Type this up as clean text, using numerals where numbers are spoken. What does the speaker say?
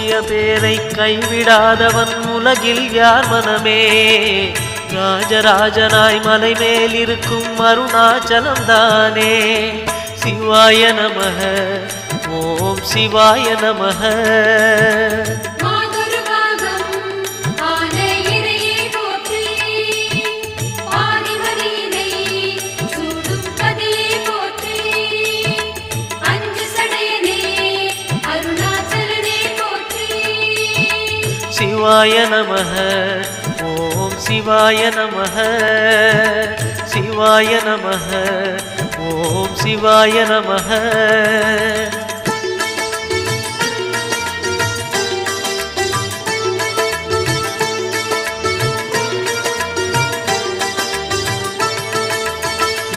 ஓதிய பேரை கைவிடாதவன் உலகில் யார் மனமே? ராஜராஜனாய் மலை மேல் இருக்கும் அருணாச்சலம் தானே. சிவாய நமக, ஓம் சிவாய நமக. சிவாய நமக, ஓம் சிவாய நமக. சிவாய நமக, ஓம் சிவாய நமக.